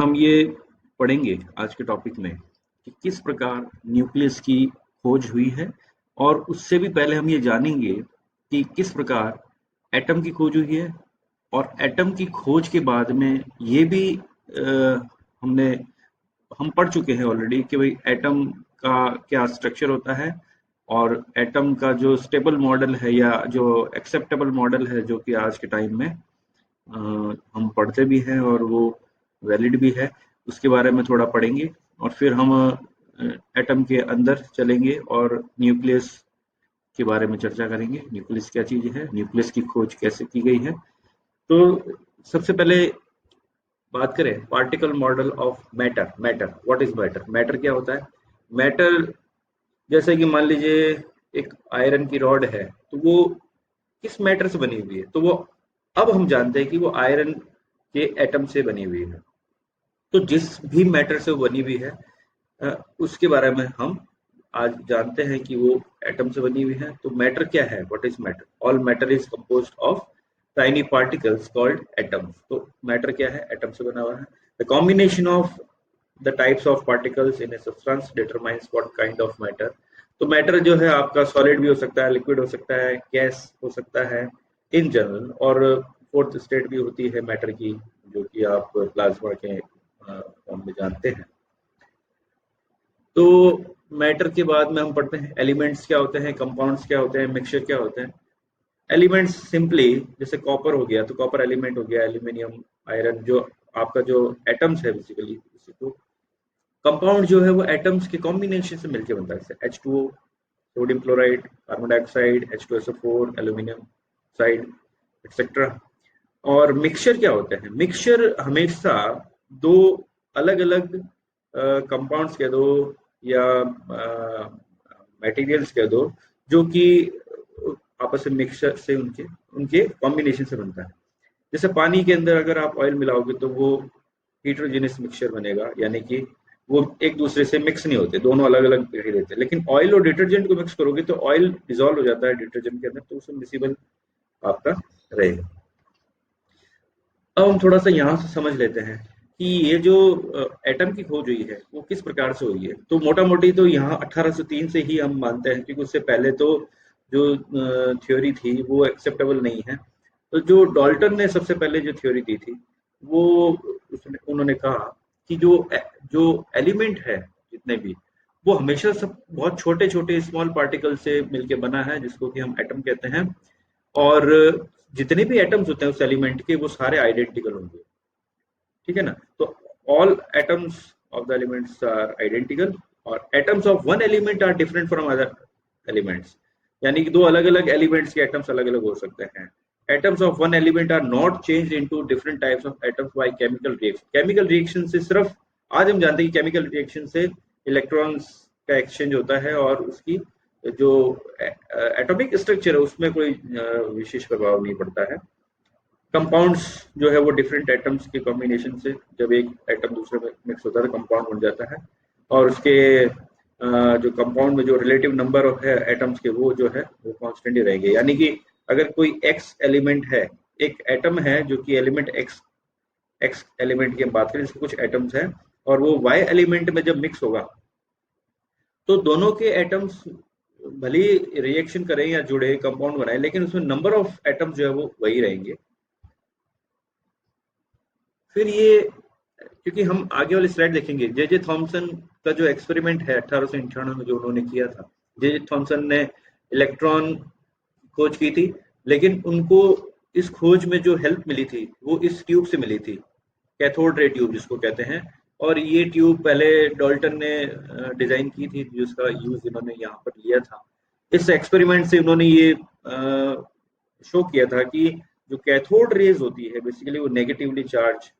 हम ये पढ़ेंगे आज के टॉपिक में कि किस प्रकार न्यूक्लियस की खोज हुई है, और उससे भी पहले हम ये जानेंगे कि किस प्रकार एटम की खोज हुई है। और एटम की खोज के बाद में ये भी हमने हम पढ़ चुके हैं ऑलरेडी कि भाई एटम का क्या स्ट्रक्चर होता है, और एटम का जो स्टेबल मॉडल है या जो एक्सेप्टेबल मॉडल है, जो कि आज के टाइम में हम पढ़ते भी हैं और वो वैलिड भी है, उसके बारे में थोड़ा पढ़ेंगे। और फिर हम एटम के अंदर चलेंगे और न्यूक्लियस के बारे में चर्चा करेंगे। न्यूक्लियस क्या चीज़ है, न्यूक्लियस की खोज कैसे की गई है। तो सबसे पहले बात करें particle model of matter. Matter, what is matter? Matter क्या होता है? मैटर, जैसे कि मान लीजिए एक आयरन की रॉड है, तो वो किस मैटर से बनी हुई है? तो वो अब हम जानते हैं कि वो आयरन के एटम से बनी हुई है। तो जिस भी मैटर से वो बनी हुई है, उसके बारे में हम आज जानते हैं कि वो एटम से बनी हुई है। तो मैटर क्या है? What is matter? All matter is composed of tiny particles called atoms. तो मैटर क्या है? एटम से बना हुआ है। The combination of the types of particles in a substance determines what kind of matter. तो मैटर जो है आपका सॉलिड भी हो सकता है, लिक्विड हो सकता है, गैस हो सकता है इन जनरल। और फोर्थ स्टेट भी होती है मैटर की, जो कि आप प्लाज्मा के फॉर्म में जानते हैं। तो मैटर के बाद में हम पढ़ते हैं एलिमेंट्स क्या होते हैं, कंपाउंड्स क्या होते हैं, मिक्सचर क्या होते हैं। एलिमेंट्स सिंपली जैसे कॉपर हो गया, तो कॉपर एलिमेंट हो गया, एल्यूमिनियम, आयरन, जो आपका जो एटम्स है बेसिकली। तो कंपाउंड जो है वो एटम्स के कॉम्बिनेशन से मिलकर बनता है, जैसे H2O, sodium chloride, carbon dioxide, H2SO4, aluminium side, etcetera. और मिक्सचर क्या होते हैं? मिक्सचर हमेशा दो अलग अलग कंपाउंड्स कह दो या मटेरियल्स कह दो, जो कि आपस में मिक्सचर से उनके उनके कॉम्बिनेशन से बनता है। जैसे पानी के अंदर अगर आप ऑयल मिलाओगे तो वो हीट्रोजीनियस मिक्सचर बनेगा, यानी कि वो एक दूसरे से मिक्स नहीं होते, दोनों अलग अलग दिखाई देते हैं। लेकिन ऑयल और डिटर्जेंट को मिक्स करोगे तो ऑयल डिजोल्व हो जाता है डिटर्जेंट के अंदर, तो उसमें मिसिबल आपका रहेगा। अब हम थोड़ा सा यहाँ से समझ लेते हैं कि ये जो एटम की खोज हुई है वो किस प्रकार से हुई है। तो मोटा मोटी तो यहाँ 1803 से ही हम मानते हैं, क्योंकि उससे पहले तो जो थ्योरी थी वो एक्सेप्टेबल नहीं है। तो जो डाल्टन ने सबसे पहले जो थ्योरी दी थी, वो उन्होंने कहा कि जो एलिमेंट है जितने भी, वो हमेशा सब बहुत छोटे छोटे स्मॉल पार्टिकल से मिलके बना है, जिसको कि हम एटम कहते हैं। और जितने भी एटम्स होते हैं उस एलिमेंट के, वो सारे आइडेंटिकल होंगे। ठीक है ना? तो all atoms of the elements are identical, और atoms of one element are different from other elements. यानी कि दो अलग अलग एलिमेंट्स के एटम्स अलग अलग हो सकते हैं। Atoms of one element are not changed into different types of atoms by chemical reaction. Chemical reaction से सिर्फ आज हम जानते हैं कि केमिकल रिएक्शन से इलेक्ट्रॉन्स का एक्सचेंज होता है, और उसकी जो एटॉमिक स्ट्रक्चर है उसमें कोई विशेष प्रभाव नहीं पड़ता है। कंपाउंड्स जो है वो डिफरेंट एटम्स के कॉम्बिनेशन से, जब एक एटम दूसरे में मिक्स होता है तो कंपाउंड बन जाता है। और उसके जो कंपाउंड में जो रिलेटिव नंबर है एटम्स के, वो जो है वो कांस्टेंट ही रहेंगे। यानी कि अगर कोई एक्स एलिमेंट है, एक एटम है जो कि एलिमेंट एक्स, एक्स एलिमेंट की हम बात करें, जिसके कुछ एटम्स हैं, और वो वाई एलिमेंट में जब मिक्स होगा, तो दोनों के एटम्स भले रिएक्शन करें या जुड़े कंपाउंड बनाए, लेकिन उसमें नंबर ऑफ एटम्स जो है वो वही रहेंगे। फिर ये, क्योंकि हम आगे वाली स्लाइड देखेंगे, जे जे थॉमसन का जो एक्सपेरिमेंट है 1898 में जो उन्होंने किया था, जे जे थॉमसन ने इलेक्ट्रॉन खोज की थी। लेकिन उनको इस खोज में जो हेल्प मिली थी वो इस ट्यूब से मिली थी, कैथोड रे ट्यूब जिसको कहते हैं। और ये ट्यूब पहले डॉल्टन ने डिजाइन की थी, जिसका यूज इन्होंने यहाँ पर लिया था। इस एक्सपेरिमेंट से उन्होंने ये शो किया था कि जो कैथोड रेज होती है बेसिकली वो नेगेटिवली चार्ज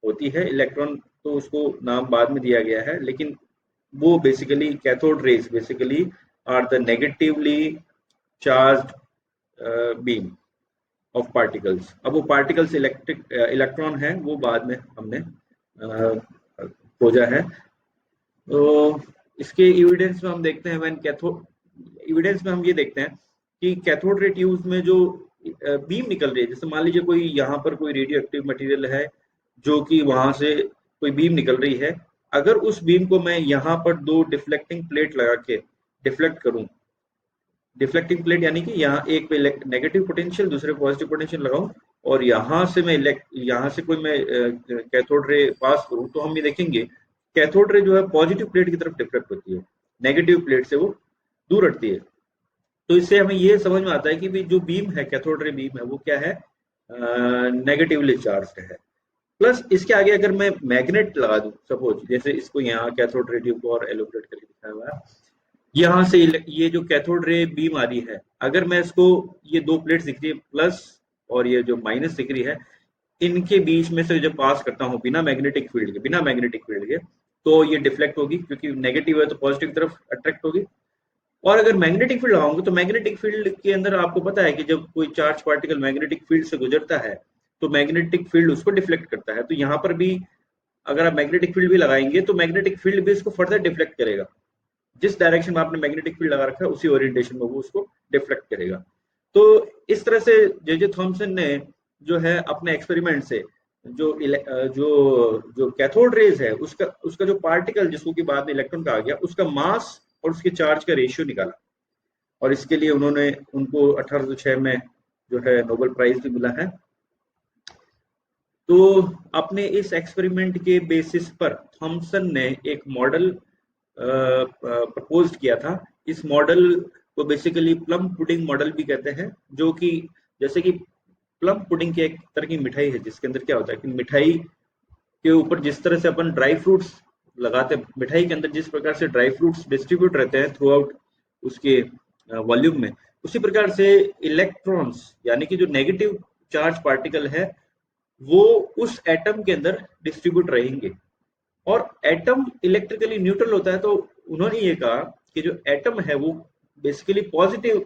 होती है। इलेक्ट्रॉन तो उसको नाम बाद में दिया गया है, लेकिन वो basically cathode rays basically are the negatively charge beam of particles. अब वो पार्टिकल्स इलेक्ट्रॉन है, वो बाद में हमने खोजा है। तो इसके एविडेंस में हम देखते हैं, व्हेन कैथोड एविडेंस में हम ये देखते हैं कि कैथोड रे ट्यूब्स में जो बीम निकल रही है, जैसे मान लीजिए कोई यहाँ पर कोई रेडियो एक्टिव मटेरियल है जो कि वहां से कोई बीम निकल रही है, अगर उस बीम को मैं यहाँ पर दो डिफ्लेक्टिंग प्लेट लगा के डिफ्लेक्ट करूं, डिफ्लेक्टिंग प्लेट यानी कि यहाँ एक पे नेगेटिव पोटेंशियल, दूसरे पॉजिटिव पोटेंशियल लगाऊं, और यहाँ से मैं यहाँ से कोई मैं कैथोड रे पास करूं, तो हम ये देखेंगे कैथोड रे जो है पॉजिटिव प्लेट की तरफ डिफ्लेक्ट होती है, नेगेटिव प्लेट से वो दूर हटती है। तो इससे हमें ये समझ में आता है कि भी जो बीम है, कैथोड रे बीम है, वो क्या है, नेगेटिवली चार्ज है। प्लस इसके आगे अगर मैं मैग्नेट लगा दूं, सपोज जैसे इसको यहाँ कैथोड रे ट्यूब को और एलोबरेट करके दिखाया हुआ है, यहाँ से ये जो कैथोड रे बीम आ रही है, अगर मैं इसको, ये दो प्लेट्स दिख रही है प्लस और ये जो माइनस दिख रही है, इनके बीच में से जब पास करता हूँ बिना मैग्नेटिक फील्ड के, तो ये डिफ्लेक्ट होगी, क्योंकि नेगेटिव है तो पॉजिटिव की तरफ अट्रैक्ट होगी। और अगर मैग्नेटिक फील्ड लगाऊंगे तो मैग्नेटिक फील्ड के अंदर आपको पता है कि जब कोई चार्ज पार्टिकल मैग्नेटिक फील्ड से गुजरता है तो मैग्नेटिक फील्ड उसको डिफ्लेक्ट करता है। तो यहाँ पर भी अगर आप मैग्नेटिक फील्ड भी लगाएंगे तो मैग्नेटिक फील्ड भी इसको फर्दर डिफ्लेक्ट करेगा, जिस डायरेक्शन में आपने मैग्नेटिक फील्ड लगा रखा है उसी ओरिएंटेशन में वो उसको डिफ्लेक्ट करेगा। तो इस तरह से जे थॉमसन ने जो है अपने एक्सपेरिमेंट से जो जो कैथोड रेज है उसका उसका जो पार्टिकल जिसको कि बाद में इलेक्ट्रॉन कहा गया, उसका मास और उसके चार्ज का रेशियो निकाला, और इसके लिए उन्होंने उनको 1806 में जो है नोबेल प्राइज भी मिला है। तो अपने इस एक्सपेरिमेंट के बेसिस पर थॉमसन ने एक मॉडल प्रपोज किया था। इस मॉडल को बेसिकली प्लम पुडिंग मॉडल भी कहते हैं, जो कि जैसे कि प्लम पुडिंग की एक तरह की मिठाई है, जिसके अंदर क्या होता है कि मिठाई के ऊपर जिस तरह से अपन ड्राई फ्रूट्स लगाते हैं, मिठाई के अंदर जिस प्रकार से ड्राई फ्रूट्स डिस्ट्रीब्यूट रहते हैं थ्रू आउट उसके वॉल्यूम में, उसी प्रकार से इलेक्ट्रॉन्स यानी कि जो नेगेटिव चार्ज पार्टिकल है वो उस एटम के अंदर डिस्ट्रीब्यूट रहेंगे। और एटम इलेक्ट्रिकली न्यूट्रल होता है, तो उन्होंने ये कहा कि जो एटम है वो बेसिकली पॉजिटिव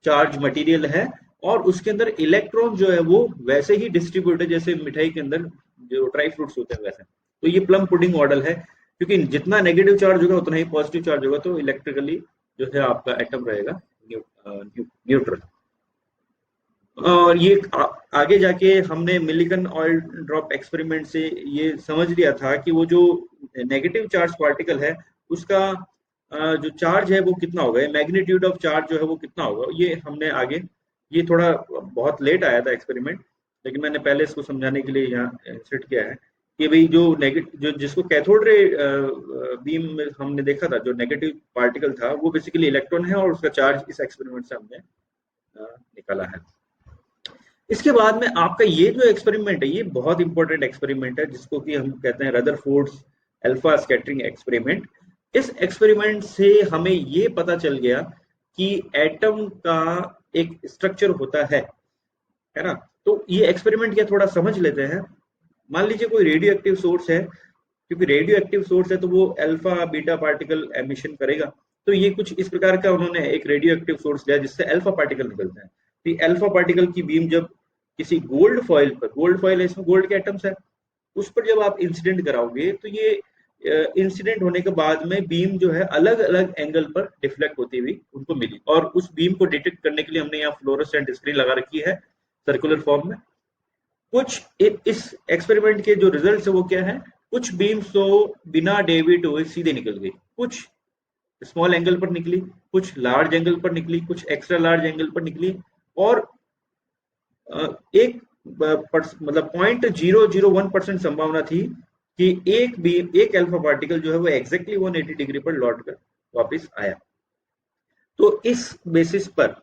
चार्ज मटेरियल है, और उसके अंदर इलेक्ट्रॉन जो है वो वैसे ही डिस्ट्रीब्यूट है जैसे मिठाई के अंदर जो ड्राई फ्रूट्स होते हैं वैसे। तो ये प्लम पुडिंग मॉडल है, क्योंकि जितना नेगेटिव चार्ज होगा उतना ही पॉजिटिव चार्ज होगा, तो इलेक्ट्रिकली जो है आपका एटम रहेगा न्यूट्रल। और ये आगे जाके हमने मिलिकन ऑयल ड्रॉप एक्सपेरिमेंट से ये समझ लिया था कि वो जो नेगेटिव चार्ज पार्टिकल है उसका जो चार्ज है वो कितना होगा, मैग्नीट्यूड ऑफ चार्ज जो है वो कितना होगा, ये हमने आगे, ये थोड़ा बहुत लेट आया था एक्सपेरिमेंट, लेकिन मैंने पहले इसको समझाने के लिए यहाँ इंसर्ट किया है कि भाई जो नेगेटिव जो जिसको कैथोड रे बीम में हमने देखा था, जो नेगेटिव पार्टिकल था वो बेसिकली इलेक्ट्रॉन है, और उसका चार्ज इस एक्सपेरिमेंट से हमने निकाला है। इसके बाद में आपका ये जो एक्सपेरिमेंट है ये बहुत इंपॉर्टेंट एक्सपेरिमेंट है, जिसको कि हम कहते हैं रदरफोर्ड्स अल्फा स्कैटरिंग एक्सपेरिमेंट। इस एक्सपेरिमेंट से हमें ये पता चल गया कि एटम का एक स्ट्रक्चर होता है ना। तो ये एक्सपेरिमेंट क्या थोड़ा समझ लेते हैं। मान लीजिए कोई रेडियो एक्टिव सोर्स है, क्योंकि रेडियो एक्टिव सोर्स है तो वो अल्फा बीटा पार्टिकल एमिशन करेगा। तो ये कुछ इस प्रकार का उन्होंने एक रेडियो एक्टिव सोर्स लिया जिससे अल्फा पार्टिकल निकलते हैं। तो अल्फा पार्टिकल की बीम जब किसी गोल्ड फॉइल पर, गोल्ड फॉइल है इसमें गोल्ड के एटम्स है, उस पर जब आप इंसिडेंट कराओगे तो ये इंसिडेंट होने के बाद में बीम जो है अलग अलग एंगल पर डिफ्लेक्ट होती हुई उनको मिली, और उस बीम को डिटेक्ट करने के लिए हमने यहाँ फ्लोरोसेंट स्क्रीन लगा रखी है सर्कुलर फॉर्म में। कुछ इस एक्सपेरिमेंट के जो रिजल्ट है वो क्या है, कुछ बीम्स तो बिना डेविएट हुए सीधे निकल गई, कुछ स्मॉल एंगल पर निकली, कुछ लार्ज एंगल पर निकली, कुछ एक्स्ट्रा लार्ज एंगल पर निकली, और एक मतलब 0.001% संभावना थी कि एक अल्फा पार्टिकल जो है वो एग्जैक्टली 180 डिग्री पर लौट कर वापस आया। तो इस बेसिस पर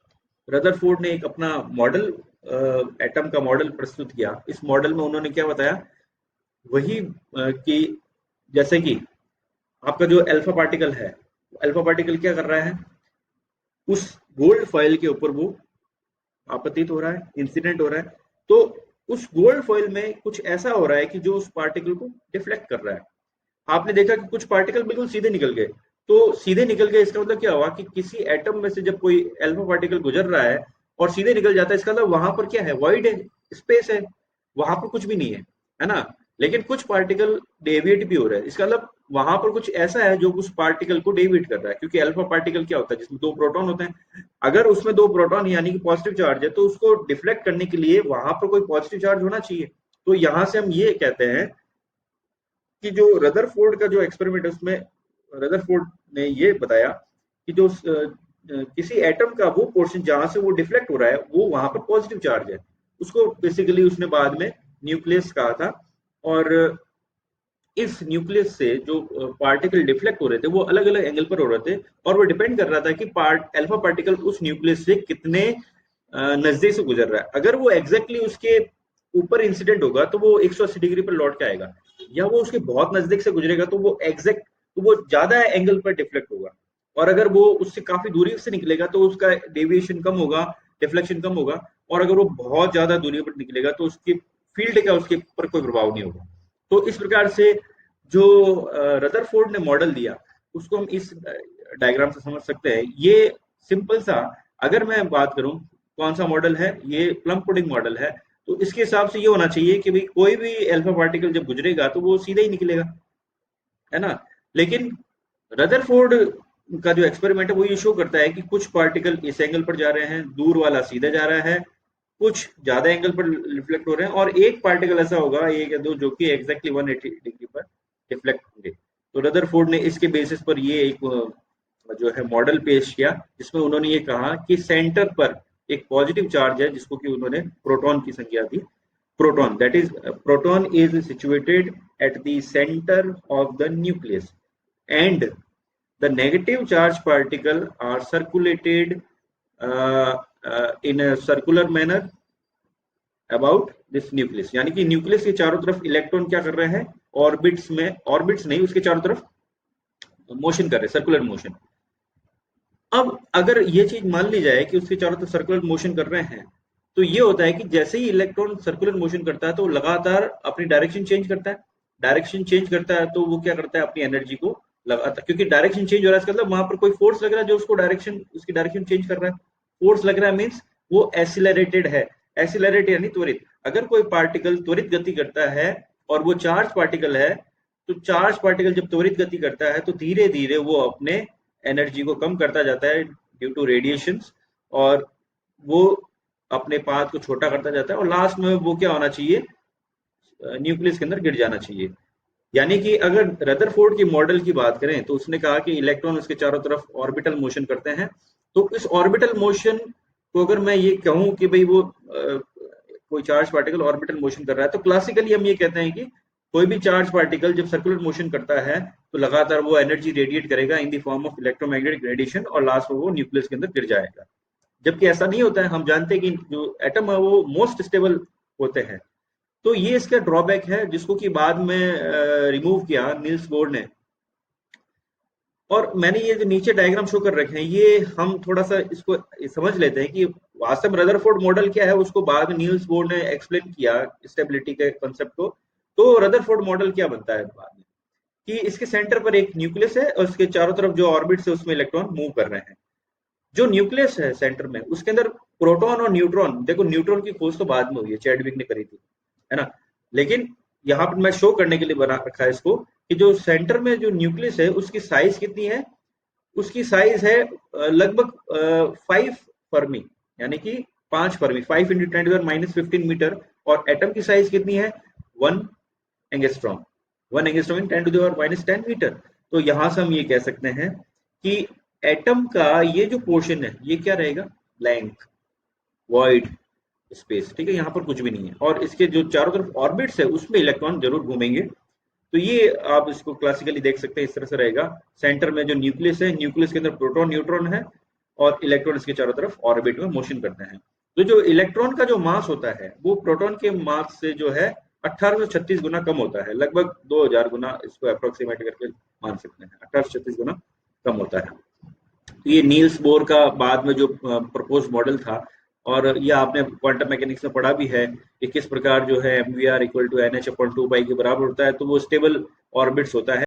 रदरफोर्ड ने एक अपना मॉडल, एटम का मॉडल प्रस्तुत किया। इस मॉडल में उन्होंने क्या बताया, वही कि जैसे कि आपका जो अल्फा पार्टिकल है, अल्फा पार्टिकल क्या कर रहा है, उस गोल्ड फॉइल के ऊपर वो आपतित हो रहा है, इंसिडेंट हो रहा है, तो उस गोल्ड फॉइल में कुछ ऐसा हो रहा है कि जो उस पार्टिकल को डिफ्लेक्ट कर रहा है। आपने देखा कि कुछ पार्टिकल बिल्कुल सीधे निकल गए, तो सीधे निकल गए इसका मतलब क्या हुआ कि किसी एटम में से जब कोई अल्फा पार्टिकल गुजर रहा है और सीधे निकल जाता है, इसका मतलब वहां पर क्या है, वॉइड है, स्पेस है, वहां पर कुछ भी नहीं है ना। लेकिन कुछ पार्टिकल डेविएट भी हो रहे हैं, इसका मतलब वहां पर कुछ ऐसा है जो उस पार्टिकल को डेविएट कर रहा है, क्योंकि अल्फा पार्टिकल क्या होता है, जिसमें दो प्रोटॉन होते हैं। अगर उसमें दो प्रोटॉन यानी कि पॉजिटिव चार्ज है, तो उसको डिफ्लेक्ट करने के लिए वहां पर कोई पॉजिटिव चार्ज होना चाहिए। तो यहां से हम ये कहते हैं कि जो रदरफोर्ड का जो एक्सपेरिमेंट है उसमें रदरफोर्ड ने ये बताया कि जो किसी एटम का वो पोर्शन जहां से वो डिफ्लेक्ट हो रहा है वो वहां पर पॉजिटिव चार्ज है। उसको बेसिकली उसने बाद में न्यूक्लियस कहा था। और इस न्यूक्लियस से जो पार्टिकल डिफ्लेक्ट हो रहे थे वो अलग अलग एंगल पर हो रहे थे, और वो डिपेंड कर रहा था कि अल्फा पार्टिकल उस न्यूक्लियस से कितने नजदीक से गुजर रहा है। अगर वो एग्जैक्टली उसके ऊपर इंसिडेंट होगा तो वो 180 डिग्री पर लौट के आएगा, या वो उसके बहुत नजदीक से गुजरेगा तो वो ज्यादा एंगल पर डिफ्लेक्ट होगा। और अगर वो उससे काफी दूरी से निकलेगा तो उसका डेविएशन कम होगा, डिफ्लेक्शन कम होगा। और अगर वो बहुत ज्यादा दूरी पर निकलेगा तो उसकी फील्ड का उसके ऊपर कोई प्रभाव नहीं होगा। तो इस प्रकार से जो रदरफोर्ड ने मॉडल दिया उसको हम इस डायग्राम से समझ सकते हैं। ये सिंपल सा, अगर मैं बात करूं कौन सा मॉडल है, ये प्लम पुडिंग मॉडल है। तो इसके हिसाब से ये होना चाहिए कि भाई कोई भी अल्फा पार्टिकल जब गुजरेगा तो वो सीधा ही निकलेगा, है ना। लेकिन रदरफोर्ड का जो एक्सपेरिमेंट है वो ये शो करता है कि कुछ पार्टिकल इस एंगल पर जा रहे हैं, दूर वाला सीधा जा रहा है, कुछ ज्यादा एंगल पर रिफ्लेक्ट हो रहे हैं, और एक पार्टिकल ऐसा होगा, एक या दो, जो कि एग्जैक्टली 180 डिग्री पर रिफ्लेक्ट होंगे। तो रदरफोर्ड ने इसके बेसिस पर ये एक जो है मॉडल पेश किया, जिसमें उन्होंने ये कहा कि सेंटर पर एक पॉजिटिव चार्ज है जिसको कि उन्होंने प्रोटॉन की संख्या दी। Proton, that is proton is situated at the centre of the nucleus, and the negative charge particle are circulated in a circular manner about this nucleus। यानी कि न्यूक्लियस के चारों तरफ इलेक्ट्रॉन क्या कर रहे हैं, ऑर्बिट्स में, ऑर्बिट्स नहीं, उसके चारों तरफ मोशन कर रहे हैं, सर्कुलर मोशन। अब अगर ये चीज मान ली जाए कि उसके चारों तरफ सर्कुलर मोशन कर रहे हैं, तो ये होता है कि जैसे ही इलेक्ट्रॉन सर्कुलर मोशन करता है तो लगातार अपनी डायरेक्शन चेंज करता है। डायरेक्शन चेंज करता है तो वो क्या करता है, अपनी एनर्जी को लगातार, क्योंकि डायरेक्शन चेंज हो रहा है, इसका मतलब वहां पर कोई फोर्स लग रहा है जो उसको उसकी डायरेक्शन चेंज कर रहा है। फोर्स लग रहा है मीन्स वो एसिलरेटेड है। एसिलरेट यानी त्वरित। अगर कोई पार्टिकल त्वरित गति करता है और वो चार्ज पार्टिकल है, तो चार्ज पार्टिकल जब त्वरित गति करता है तो धीरे धीरे वो अपने एनर्जी को कम करता जाता है ड्यू टू रेडिएशन, और वो अपने पाथ को छोटा करता जाता है, और लास्ट में वो क्या होना चाहिए, न्यूक्लियस के अंदर गिर जाना चाहिए। यानी कि अगर रदरफोर्ड की मॉडल की बात करें तो उसने कहा कि इलेक्ट्रॉन उसके चारों तरफ ऑर्बिटल मोशन करते हैं। तो इस ऑर्बिटल मोशन को अगर मैं ये कहूं कि भाई वो कोई चार्ज पार्टिकल ऑर्बिटल मोशन कर रहा है, तो क्लासिकली हम ये कहते हैं कि कोई भी चार्ज पार्टिकल जब सर्कुलर मोशन करता है तो लगातार वो एनर्जी रेडिएट करेगा in the form of electromagnetic radiation, और लास्ट में वो न्यूक्लियस के अंदर गिर जाएगा। जबकि ऐसा नहीं होता है। हम जानते हैं कि जो एटम है वो मोस्ट स्टेबल होते हैं। तो ये इसका ड्रॉबैक है जिसको कि बाद में रिमूव किया नील्स बोर ने। और मैंने ये जो नीचे डायग्राम शो कर रखे हैं, ये हम थोड़ा सा इसको समझ लेते हैं कि वास्तव में रदरफोर्ड मॉडल क्या है। उसको बाद में नील्स बोर ने एक्सप्लेन किया स्टेबिलिटी के कंसेप्ट को। तो रदरफोर्ड मॉडल क्या बनता है बाद में, कि इसके सेंटर पर एक न्यूक्लियस है और उसके चारों तरफ जो ऑर्बिट्स है उसमें इलेक्ट्रॉन मूव कर रहे हैं। जो न्यूक्लियस है सेंटर में, उसके अंदर प्रोटॉन और न्यूट्रॉन, देखो न्यूट्रॉन की खोज तो बाद में हुई है, चैडविक ने करी थी, है ना। लेकिन यहाँ पर मैं शो करने के लिए बना रखा है इसको, कि जो सेंटर में जो न्यूक्लियस है उसकी साइज कितनी है। उसकी साइज है लगभग 5 फर्मी, यानी कि 5 फर्मी, 5 × 10⁻⁻15 मीटर। और एटम की साइज कितनी है, 1 एंगस्ट्रॉम। 1 एंगस्ट्रॉम इन 10⁻⁻10 मीटर। तो यहां से हम ये कह सकते हैं कि एटम का ये जो पोर्शन है ये क्या रहेगा, ब्लैंक, वॉइड स्पेस, ठीक है, यहाँ पर कुछ भी नहीं है। और इसके जो चारों तरफ ऑर्बिट्स है उसमें इलेक्ट्रॉन जरूर घूमेंगे। तो ये आप इसको क्लासिकली देख सकते हैं, इस तरह से रहेगा। सेंटर में जो न्यूक्लियस है, न्यूक्लियस के अंदर प्रोटॉन न्यूट्रॉन है, और इलेक्ट्रॉन इसके चारों तरफ ऑर्बिट में मोशन करते हैं। तो जो इलेक्ट्रॉन का जो मास होता है वो प्रोटॉन के मास से जो है 1836 गुना कम होता है, लगभग 2000 गुना इसको अप्रोक्सीमेट करके मान सकते हैं, 1836 गुना कम होता है। तो ये नील्स बोर का बाद में जो प्रपोज मॉडल था, और ये आपने क्वांटम मैकेनिक्स में पढ़ा भी है कि किस प्रकार जो है mvr = nh/2 पाई के बराबर होता है। तो वो स्टेबल ऑर्बिट्स होता है।